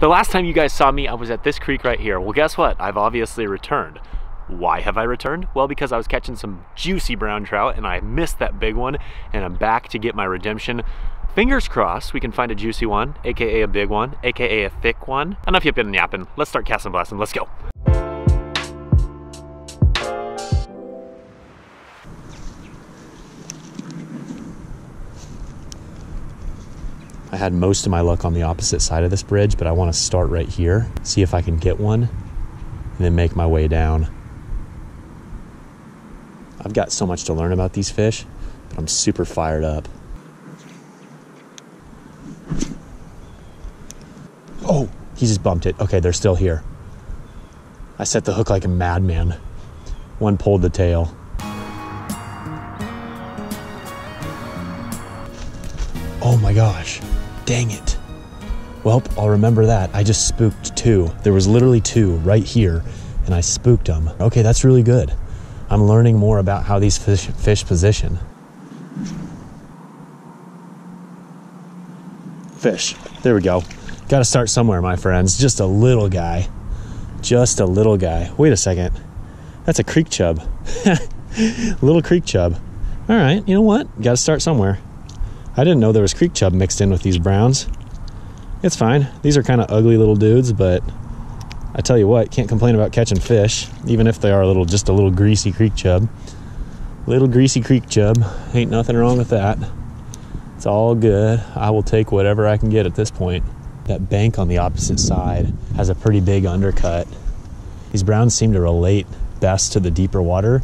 The last time you guys saw me, I was at this creek right here. Well, guess what? I've obviously returned. Why have I returned? Well, because I was catching some juicy brown trout and I missed that big one, and I'm back to get my redemption. Fingers crossed we can find a juicy one, aka a big one, aka a thick one. Enough yipping and yapping. Let's start casting and blasting. Let's go. I had most of my luck on the opposite side of this bridge, but I want to start right here, see if I can get one, and then make my way down. I've got so much to learn about these fish, but I'm super fired up. Oh, he just bumped it. Okay, they're still here. I set the hook like a madman. One pulled the tail. Oh my gosh. Dang it. Well, I'll remember that. I just spooked two. There was literally two right here, and I spooked them. Okay, that's really good. I'm learning more about how these fish position. Fish. There we go. Got to start somewhere, my friends. Just a little guy. Just a little guy. Wait a second. That's a creek chub. Little creek chub. All right, you know what? Got to start somewhere. I didn't know there was creek chub mixed in with these browns. It's fine. These are kind of ugly little dudes, but I tell you what, can't complain about catching fish, even if they are just a little greasy creek chub. Little greasy creek chub. Ain't nothing wrong with that. It's all good. I will take whatever I can get at this point. That bank on the opposite side has a pretty big undercut. These browns seem to relate best to the deeper water,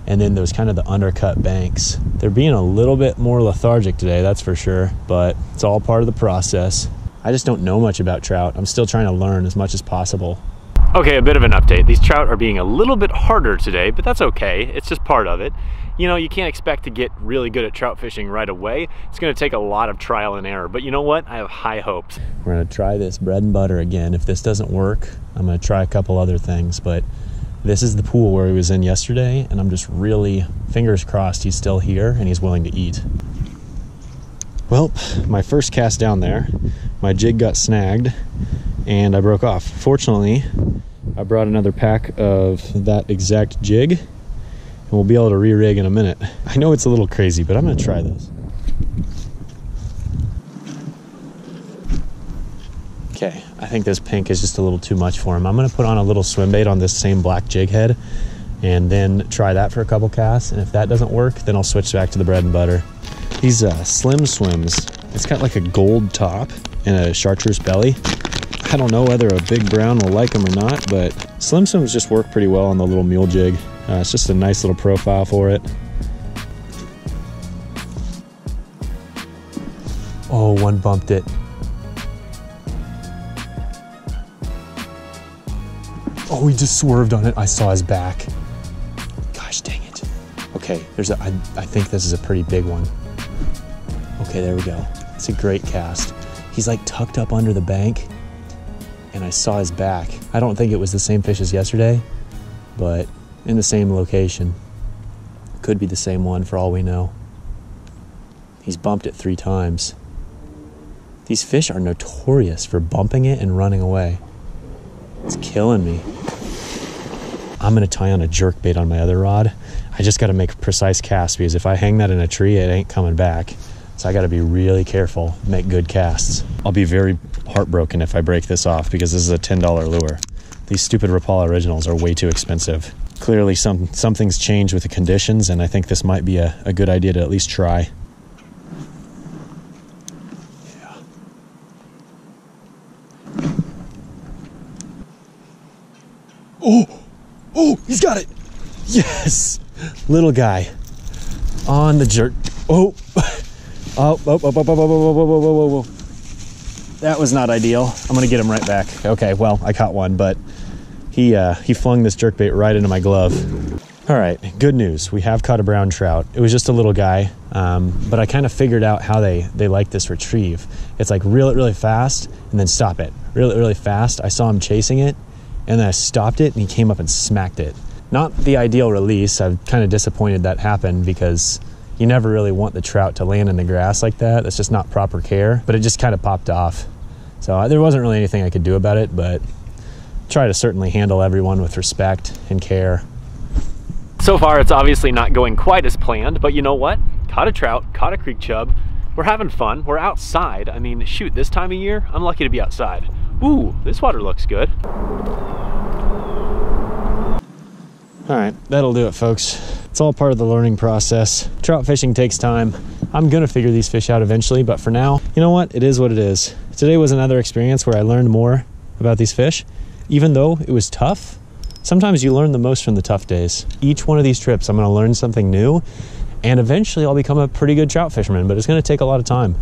and then there's kind of the undercut banks. They're being a little bit more lethargic today, that's for sure, but it's all part of the process. I just don't know much about trout. I'm still trying to learn as much as possible. Okay, a bit of an update. These trout are being a little bit harder today, but that's okay. It's just part of it. You know, you can't expect to get really good at trout fishing right away. It's gonna take a lot of trial and error, but you know what? I have high hopes. We're gonna try this bread and butter again. If this doesn't work, I'm gonna try a couple other things, but this is the pool where he was in yesterday, and I'm just really, fingers crossed, he's still here and he's willing to eat. Well, my first cast down there, my jig got snagged and I broke off. Fortunately, I brought another pack of that exact jig, and we'll be able to re-rig in a minute. I know it's a little crazy, but I'm gonna try this. Okay, I think this pink is just a little too much for him. I'm gonna put on a little swim bait on this same black jig head and then try that for a couple casts, and if that doesn't work, then I'll switch back to the bread and butter. These Slim Swims, it's got like a gold top and a chartreuse belly. I don't know whether a big brown will like them or not, but Slim Swims just work pretty well on the little mule jig. It's just a nice little profile for it. Oh, one bumped it. Oh, he just swerved on it. I saw his back. Gosh dang it. Okay, I think this is a pretty big one. Okay, there we go. It's a great cast. He's like tucked up under the bank, and I saw his back. I don't think it was the same fish as yesterday, but in the same location. Could be the same one for all we know. He's bumped it 3 times. These fish are notorious for bumping it and running away. It's killing me. I'm gonna tie on a jerk bait on my other rod. I just gotta make a precise cast, because if I hang that in a tree, it ain't coming back. So I gotta be really careful, make good casts. I'll be very heartbroken if I break this off, because this is a $10 lure. These stupid Rapala Originals are way too expensive. Clearly something's changed with the conditions, and I think this might be a good idea to at least try. Yeah. Oh, he's got it. Yes, little guy on the jerk. Oh. Whoa. That was not ideal. I'm gonna get him right back. Okay, well, I caught one, but he flung this jerkbait right into my glove. All right, good news. We have caught a brown trout. It was just a little guy, but I kind of figured out how they like this retrieve. It's like reel it really fast and then stop it. Reel it really fast. I saw him chasing it, and then I stopped it, and he came up and smacked it. Not the ideal release. I'm kind of disappointed that happened, because you never really want the trout to land in the grass like that. That's just not proper care, but it just kind of popped off. So there wasn't really anything I could do about it, but try to certainly handle everyone with respect and care. So far, it's obviously not going quite as planned, but you know what? Caught a trout, caught a creek chub. We're having fun. We're outside. I mean, shoot, this time of year, I'm lucky to be outside. Ooh, this water looks good. All right, that'll do it, folks. It's all part of the learning process. Trout fishing takes time. I'm gonna figure these fish out eventually, but for now, you know what? It is what it is. Today was another experience where I learned more about these fish. Even though it was tough, sometimes you learn the most from the tough days. Each one of these trips, I'm gonna learn something new, and eventually I'll become a pretty good trout fisherman, but it's gonna take a lot of time.